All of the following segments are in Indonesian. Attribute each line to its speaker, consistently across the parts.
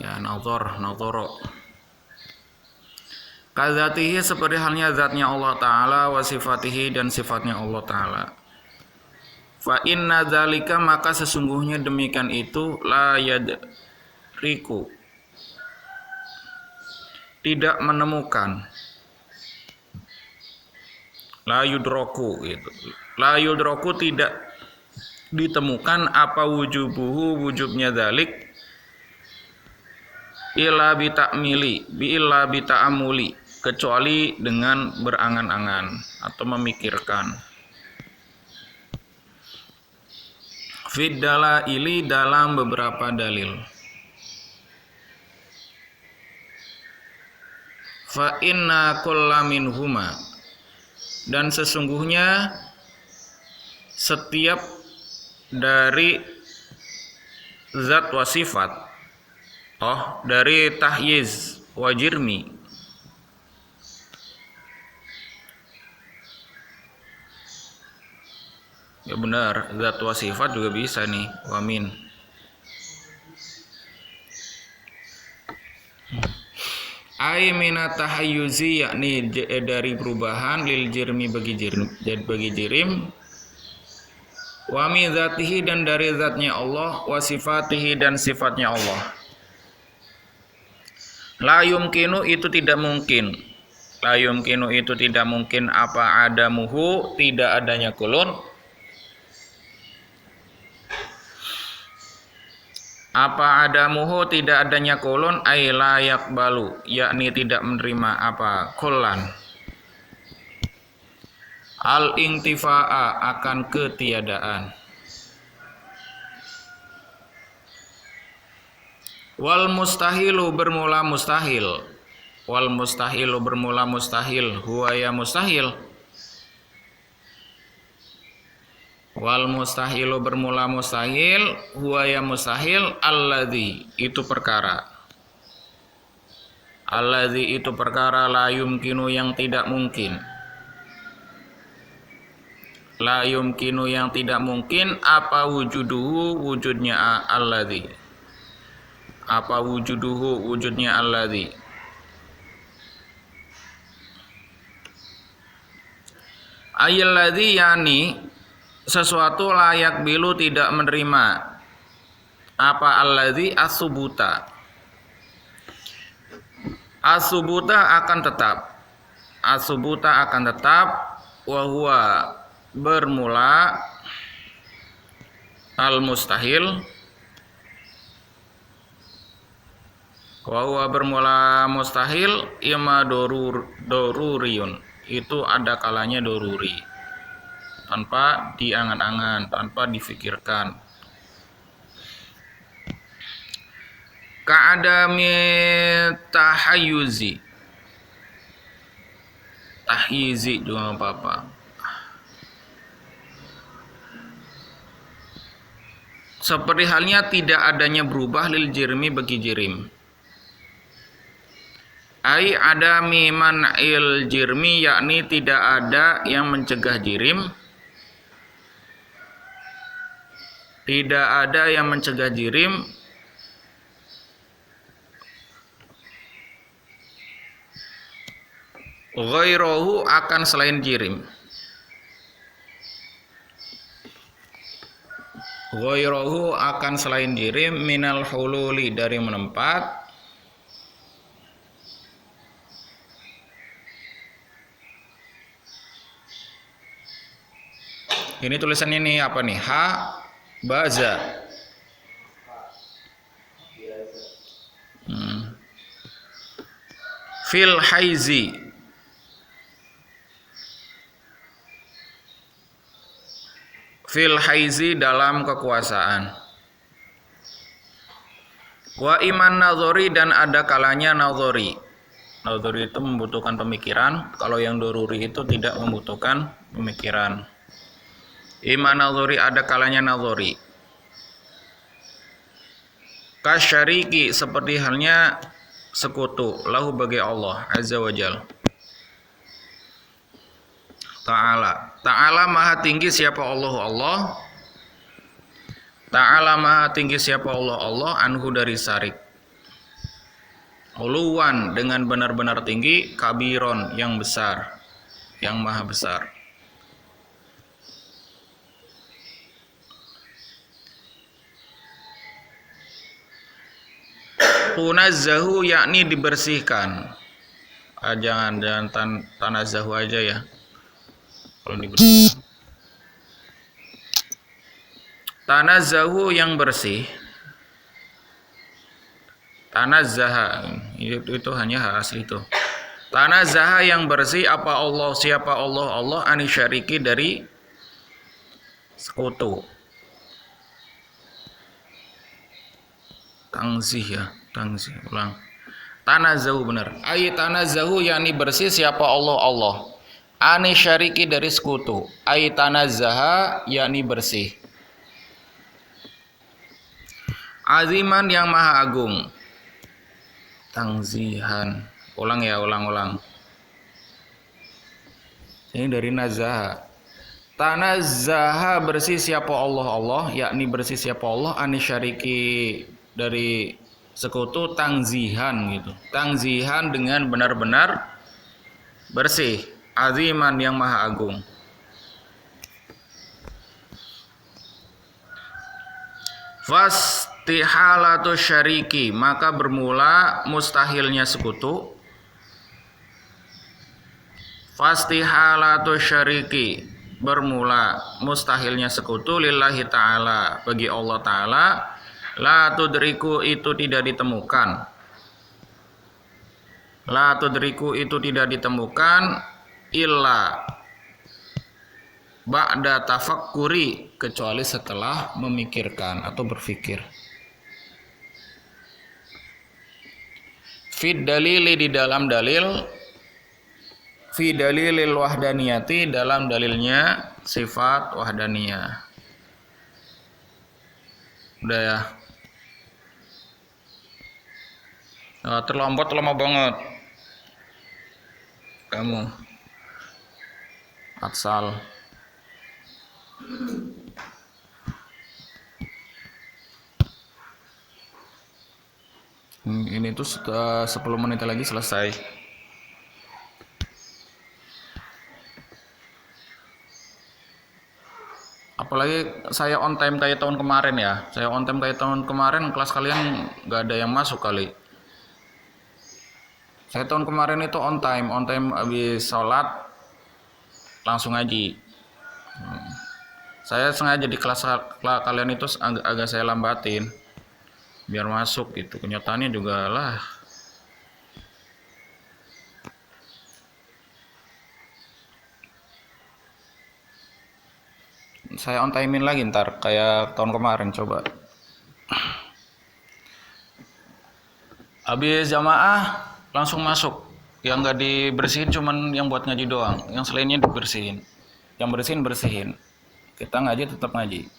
Speaker 1: Ya, nazara. Kadzatihi seperti halnya zatnya Allah Ta'ala wa sifatihi dan sifatnya Allah Ta'ala. Fa inna dzalika maka sesungguhnya demikian itu la yadriku tidak menemukan la yudroku gitu. La yudroku tidak ditemukan apa wujubuhu wujubnya dzalik illa bita'amuli kecuali dengan berangan-angan atau memikirkan. Fid dalaili dalam beberapa dalil. Fa inna kulla minhuma dan sesungguhnya setiap dari zat wa sifat dari tahyiz wa jirmi ya benar, zat wa sifat juga bisa nih, wamin. Ai minat tahayyuzi yakni dari perubahan lil jirmi bagi jirim wa min zatihi dan dari zatnya Allah wa sifatihi dan sifatnya Allah. La yumkinu itu tidak mungkin. La yumkinu itu tidak mungkin apa adamuhu tidak adanya kulun. Apa adamuhu tidak adanya kulun ay la yaqbalu yakni tidak menerima apa kullan. Al intifa'a akan ketiadaan. Wal mustahilu bermula mustahil. Wal mustahilu bermula mustahil. Huwa ya mustahil. Wal mustahilu bermula mustahil. Huwa ya mustahil. Alladzi itu perkara. Alladzi itu perkara la yumkinu yang tidak mungkin. La yumkinu yang tidak mungkin apa wujuduhu wujudnya alladzi. Apa wujuduhu wujudnya alladzi. Alladzi yani sesuatu layak bilu tidak menerima apa alladzi asubuta. Asubuta akan tetap. Asubuta akan tetap wa huwa bermula al mustahil wa huwa bermula mustahil ima doruriyun itu ada kalanya doruri tanpa diangan-angan, tanpa difikirkan. Ka'adami tahayyuzi tahyizi juga apa-apa. Seperti halnya tidak adanya berubah lil jirmi bagi jirim. Ai adami man'il jirmi yakni tidak ada yang mencegah jirim. Tidak ada yang mencegah jirim. Ghairahu akan selain jirim. Ghairahu akan selain jirim minal hululi dari menempat ini tulisan ini apa nih? Ha baza fil haizi fil haizi dalam kekuasaan. Wa iman nazori dan ada kalanya nazori. Nazori itu membutuhkan pemikiran, kalau yang doruri itu tidak membutuhkan pemikiran. Iman nazori ada kalanya nazori. Kasyariki seperti halnya sekutu lahu bagi Allah azza wajal. Ta'ala maha tinggi siapa Allah. Ta'ala maha tinggi siapa Allah anhu dari syarik. uluwan dengan benar-benar tinggi, kabiron yang besar, yang maha besar. Tunazzahu yakni dibersihkan. Jangan tanazzahu aja ya. Kalau dibersihkan. Tanazzahu yang bersih. Tanazzaha itu hanya asli itu. Tanazzaha yang bersih apa Allah, siapa Allah? Allah anisyariki dari sekutu. Tangzih ya, tangzih ulang. Tanazzahu benar. Ay tanazzahu yakni bersih siapa Allah? Allah. Anisyariki dari sekutu. Ay tanazzaha yakni bersih. Aziman yang maha agung. Tangzihan. Ulang ya, ulang. Ini dari nazaha. Tanazzaha bersih siapa Allah? Allah, yakni bersih siapa Allah? Anisyariki dari sekutu, tangzihan gitu. Tangzihan dengan benar-benar bersih. Aziman yang maha agung. Fastihalatu syariki, maka bermula mustahilnya sekutu. Fastihalatu syariki, bermula mustahilnya sekutu lillahi ta'ala, bagi Allah ta'ala. La tudriku itu tidak ditemukan. La tudriku itu tidak ditemukan illa ba'da tafakkuri, kecuali setelah memikirkan atau berpikir. Fid dalili, di dalam dalil. Fi dalilil wahdaniyati, dalam dalilnya sifat wahdaniyah. Udah ya. Terlambat lama banget kamu Atsal. Ini tuh 10 menit lagi selesai. Apalagi saya on time kayak tahun kemarin ya. Saya on time kayak tahun kemarin, kelas kalian nggak ada yang masuk kali. Saya tahun kemarin itu on time habis sholat langsung ngaji. Saya sengaja di kelas kalian itu agak saya lambatin biar masuk gitu. Kenyataannya juga lah. Saya on timein lagi ntar kayak tahun kemarin, coba. Habis jamaah langsung masuk. Yang nggak dibersihin cuman yang buat ngaji doang. Yang selainnya dibersihin. Yang bersihin. Kita ngaji tetap ngaji.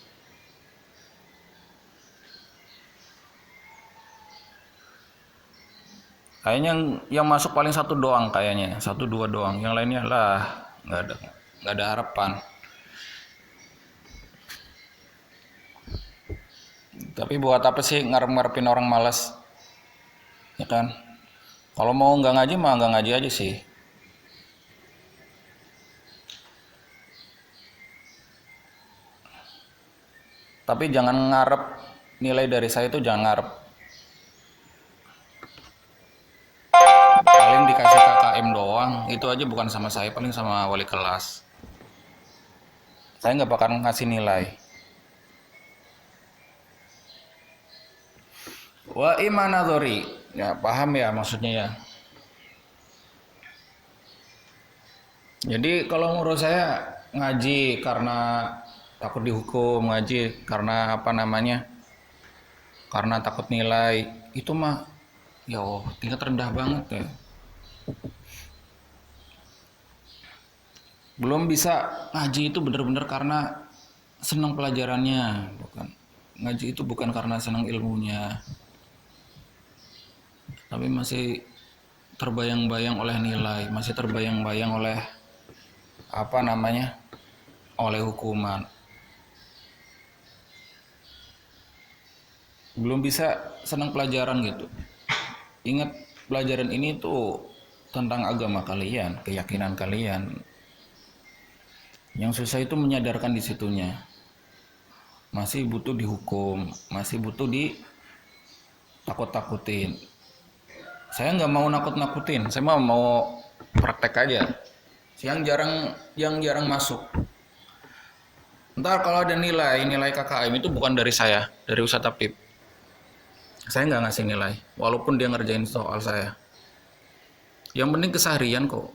Speaker 1: Kayaknya yang masuk paling 1 doang kayaknya. 1-2 doang. Yang lainnya lah nggak ada harapan. Tapi buat apa sih ngarep-ngarepin orang malas? Ya kan? Kalau mau nggak ngaji mah nggak ngaji aja sih. Tapi jangan ngarep nilai dari saya itu, jangan ngarep. Paling dikasih KKM doang, itu aja bukan sama saya, paling sama wali kelas. Saya nggak bakal ngasih nilai. Wa imanadhori, ya paham ya maksudnya ya. Jadi kalau menurut saya ngaji karena takut dihukum, ngaji karena karena takut nilai, itu mah ya tingkat rendah banget ya. Belum bisa ngaji itu benar-benar karena senang pelajarannya, bukan. Ngaji itu bukan karena senang ilmunya. Tapi masih terbayang-bayang oleh nilai, masih terbayang-bayang oleh oleh hukuman. Belum bisa senang pelajaran gitu. Ingat pelajaran ini tuh tentang agama kalian, keyakinan kalian. Yang susah itu menyadarkan di situnya. Masih butuh dihukum, masih butuh ditakut-takutin. Saya nggak mau nakut-nakutin, saya mau praktek aja. Yang jarang masuk. Ntar kalau ada nilai KKM itu bukan dari saya, dari Ustadz Apip. Saya nggak ngasih nilai, walaupun dia ngerjain soal saya. Yang penting keseharian kok.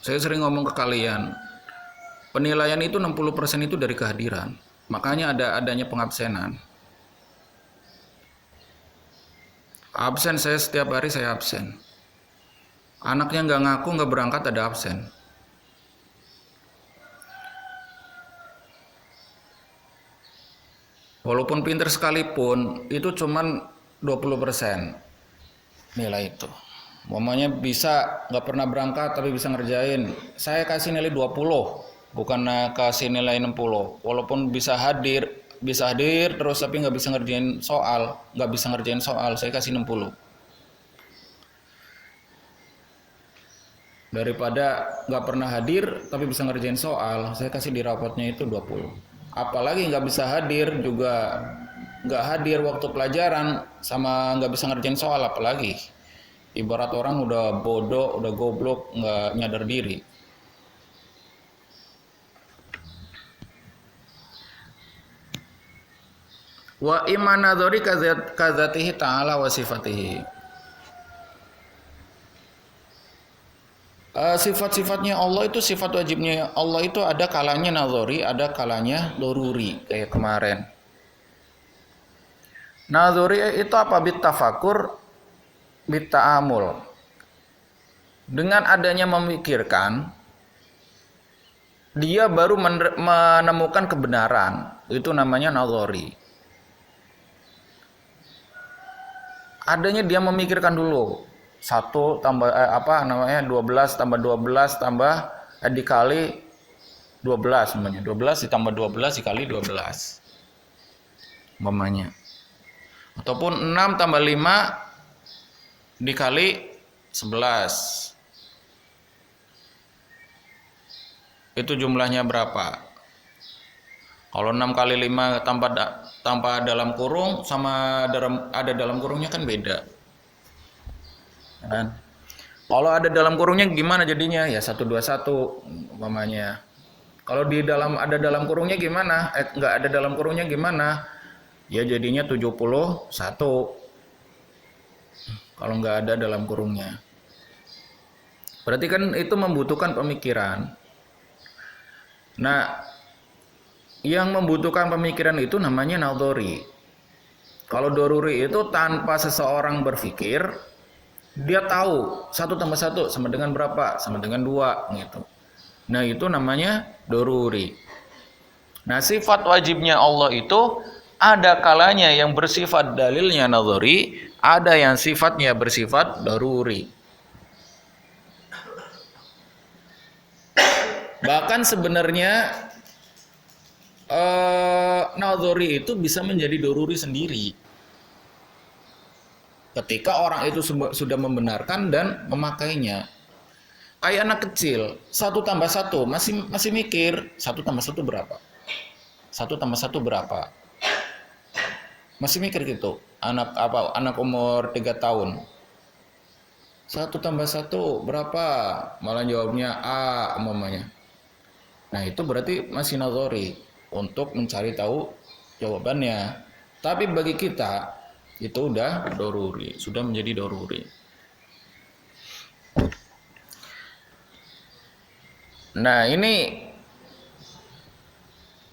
Speaker 1: Saya sering ngomong ke kalian, penilaian itu 60% itu dari kehadiran. Makanya adanya pengabsenan. Absen saya setiap hari saya absen. Anaknya nggak ngaku, nggak berangkat, ada absen. Walaupun pinter sekalipun, itu cuman 20% nilai itu. Mamanya bisa nggak pernah berangkat tapi bisa ngerjain. Saya kasih nilai 20, bukan kasih nilai 60. Walaupun bisa hadir terus tapi nggak bisa ngerjain soal, saya kasih 60. Daripada nggak pernah hadir tapi bisa ngerjain soal, saya kasih di rapotnya itu 20. Apalagi nggak bisa hadir juga, nggak hadir waktu pelajaran sama nggak bisa ngerjain soal, apalagi ibarat orang udah bodoh, udah goblok, nggak nyadar diri. Wa imanadori kadzatihi ta'ala wa sifatihi. Sifat-sifatnya Allah itu, sifat wajibnya Allah itu ada kalanya nazori, ada kalanya doruri, kayak kemarin. Nazori itu apa? Bitafakur, bita'amul. Dengan adanya memikirkan, dia baru menemukan kebenaran. Itu namanya nazori. Adanya dia memikirkan dulu. 1 tambah 12 tambah 12 tambah dikali 12 namanya. 12 ditambah 12 dikali 12. Umpamanya. Ataupun 6 tambah 5 dikali 11. Itu jumlahnya berapa? Kalau 6 kali 5 tanpa dalam kurung sama ada dalam kurungnya kan beda. Kan? Kalau ada dalam kurungnya gimana jadinya? Ya 121 umpamanya. Kalau ada dalam kurungnya gimana? Nggak ada dalam kurungnya gimana? Ya jadinya 71. Kalau nggak ada dalam kurungnya. Berarti kan itu membutuhkan pemikiran. Nah, yang membutuhkan pemikiran itu namanya nazori. Kalau doruri itu tanpa seseorang berpikir, dia tahu 1 tambah 1 sama dengan berapa? Sama dengan 2 gitu. Nah, itu namanya doruri. Nah, sifat wajibnya Allah itu ada kalanya yang bersifat dalilnya nazari, ada yang sifatnya bersifat doruri. Bahkan sebenarnya nazari itu bisa menjadi doruri sendiri. Ketika orang itu sudah membenarkan dan memakainya. Kayak anak kecil, 1 tambah 1 masih mikir, 1 tambah 1 berapa? 1 tambah 1 berapa? Masih mikir gitu. Anak umur 3 tahun. 1 tambah 1 berapa? Malah jawabnya A umpamanya. Nah, itu berarti masih nazari untuk mencari tahu jawabannya. Tapi bagi kita itu udah doruri, sudah menjadi doruri. Nah, ini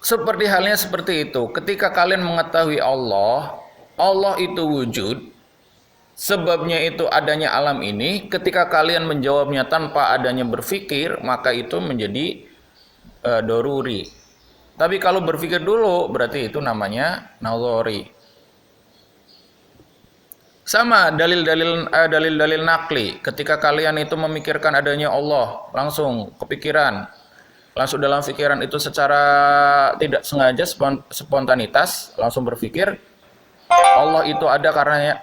Speaker 1: seperti halnya seperti itu. Ketika kalian mengetahui Allah itu wujud, sebabnya itu adanya alam ini. Ketika kalian menjawabnya tanpa adanya berpikir, maka itu menjadi doruri. Tapi kalau berpikir dulu, berarti itu namanya nazari. Sama dalil-dalil nakli. Ketika kalian itu memikirkan adanya Allah, langsung kepikiran, langsung dalam pikiran itu secara tidak sengaja spontanitas langsung berpikir Allah itu ada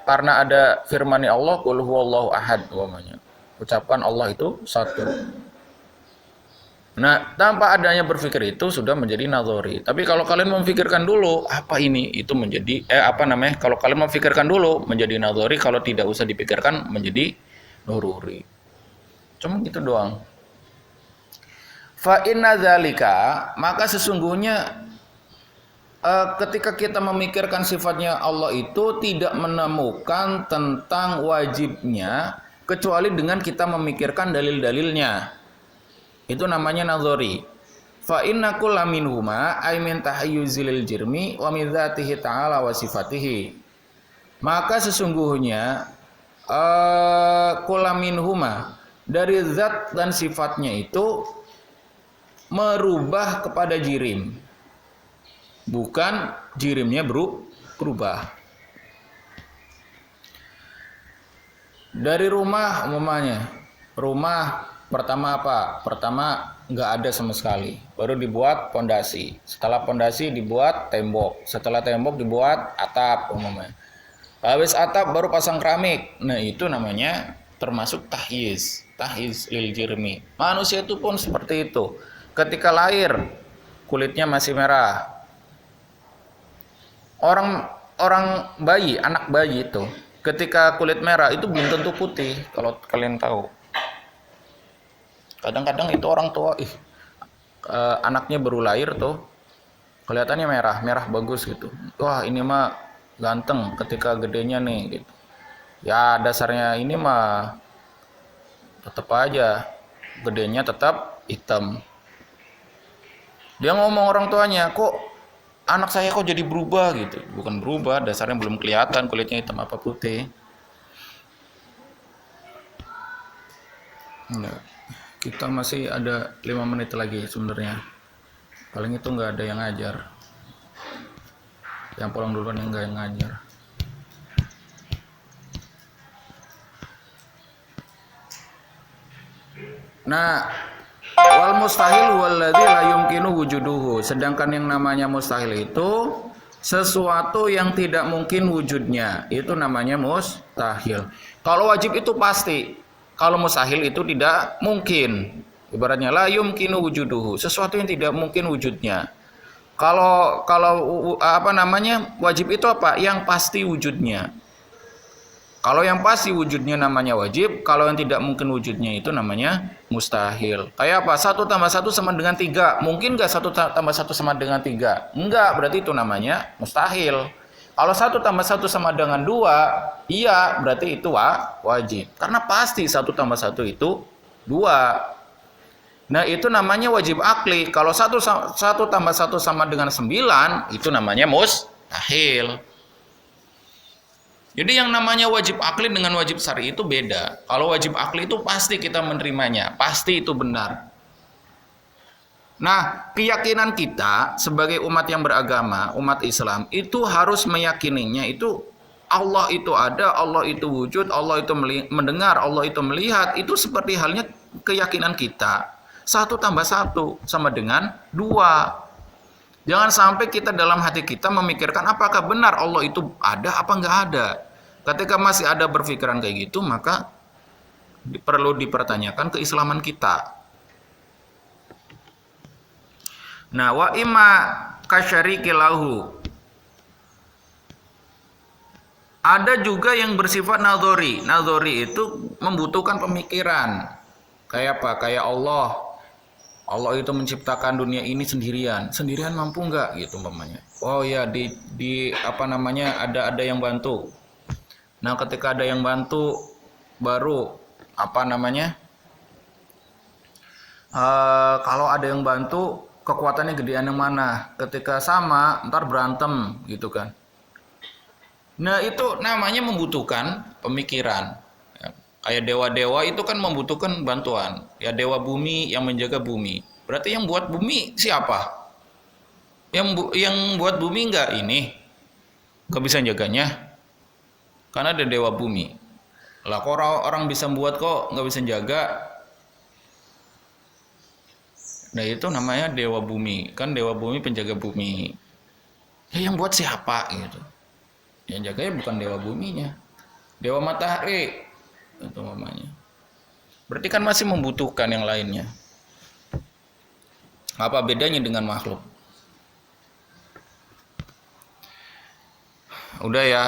Speaker 1: karena ada firman Allah, qul huwallahu ahad umpamanya. Ucapan Allah itu satu. Nah, tanpa adanya berpikir itu sudah menjadi nazari. Tapi kalau kalian memikirkan dulu apa ini, itu menjadi kalau kalian memikirkan dulu menjadi nazari, kalau tidak usah dipikirkan menjadi nururi. Cuma gitu doang. Fa inna dzalika, maka sesungguhnya ketika kita memikirkan sifatnya Allah itu tidak menemukan tentang wajibnya kecuali dengan kita memikirkan dalil-dalilnya. Itu namanya nazari. Fa inna kulla minhuma ay min tahayyuzil jirmi wa min dzatihi ta'ala wa sifatihi. Maka sesungguhnya kulla minhuma dari zat dan sifatnya itu merubah kepada jirim. Bukan jirimnya berubah. Dari rumah umpamanya, rumah pertama apa? Pertama nggak ada sama sekali. Baru dibuat pondasi. Setelah pondasi dibuat tembok. Setelah tembok dibuat atap umpamanya. Habis atap baru pasang keramik. Nah itu namanya termasuk tahyiz lil jirmi. Manusia itu pun seperti itu. Ketika lahir kulitnya masih merah. Orang bayi, anak bayi itu ketika kulit merah itu belum tentu putih, kalau kalian tahu. Kadang-kadang itu orang tua, anaknya baru lahir tuh kelihatannya merah bagus gitu. Wah ini mah ganteng ketika gedenya nih gitu. Ya dasarnya ini mah tetap aja gedenya tetap hitam. Dia ngomong orang tuanya, kok anak saya kok jadi berubah gitu. Bukan berubah, dasarnya belum kelihatan kulitnya hitam apa putih. Enggak. Kita masih ada 5 menit lagi sebenarnya. Paling itu nggak ada yang ngajar. Yang pulang duluan yang nggak yang ngajar. Nah, wal mustahil walladzi la yumkinu wujuduhu. Sedangkan yang namanya mustahil itu sesuatu yang tidak mungkin wujudnya. Itu namanya mustahil. Kalau wajib itu pasti. Kalau mustahil itu tidak mungkin. Ibaratnya la yumkinu wujuduhu, sesuatu yang tidak mungkin wujudnya. Kalau wajib itu apa? Yang pasti wujudnya. Kalau yang pasti wujudnya namanya wajib, kalau yang tidak mungkin wujudnya itu namanya mustahil. Kayak apa? 1 tambah 1 sama dengan 3. Mungkin nggak 1 tambah 1 sama dengan 3? Enggak, berarti itu namanya mustahil. Kalau 1 tambah 1 sama dengan 2, iya, berarti itu wajib. Karena pasti 1 tambah 1 itu 2. Nah, itu namanya wajib akli. Kalau 1 tambah 1 sama dengan 9, itu namanya mustahil. Jadi yang namanya wajib akli dengan wajib syar'i itu beda. Kalau wajib akli itu pasti kita menerimanya, pasti itu benar. Nah, keyakinan kita sebagai umat yang beragama, umat Islam, itu harus meyakininya itu Allah itu ada, Allah itu wujud, Allah itu mendengar, Allah itu melihat. Itu seperti halnya keyakinan kita. 1 tambah 1 sama dengan 2. Jangan sampai kita dalam hati kita memikirkan apakah benar Allah itu ada apa enggak ada. Ketika masih ada berpikiran kayak gitu, maka perlu dipertanyakan keislaman kita. Nah, wa imma kasyariki lahu. Ada juga yang bersifat nazari. Nazari itu membutuhkan pemikiran. Kayak apa? Kayak Allah. Allah itu menciptakan dunia ini sendirian. Sendirian mampu nggak gitu umpamanya. Oh ya ada yang bantu. Nah, ketika ada yang bantu baru kalau ada yang bantu kekuatannya gedean yang mana? Ketika sama, ntar berantem gitu kan. Nah, itu namanya membutuhkan pemikiran. Kayak dewa-dewa itu kan membutuhkan bantuan. Ya dewa bumi yang menjaga bumi. Berarti yang buat bumi siapa? Yang buat bumi enggak bisa jaganya. Karena ada dewa bumi. Lah kok orang bisa buat kok nggak bisa jaga? Nah itu namanya dewa bumi. Kan dewa bumi penjaga bumi. Ya yang buat siapa gitu. Yang jaganya bukan dewa buminya, dewa matahari itu namanya. Berarti kan masih membutuhkan yang lainnya. Apa bedanya dengan makhluk? Udah ya,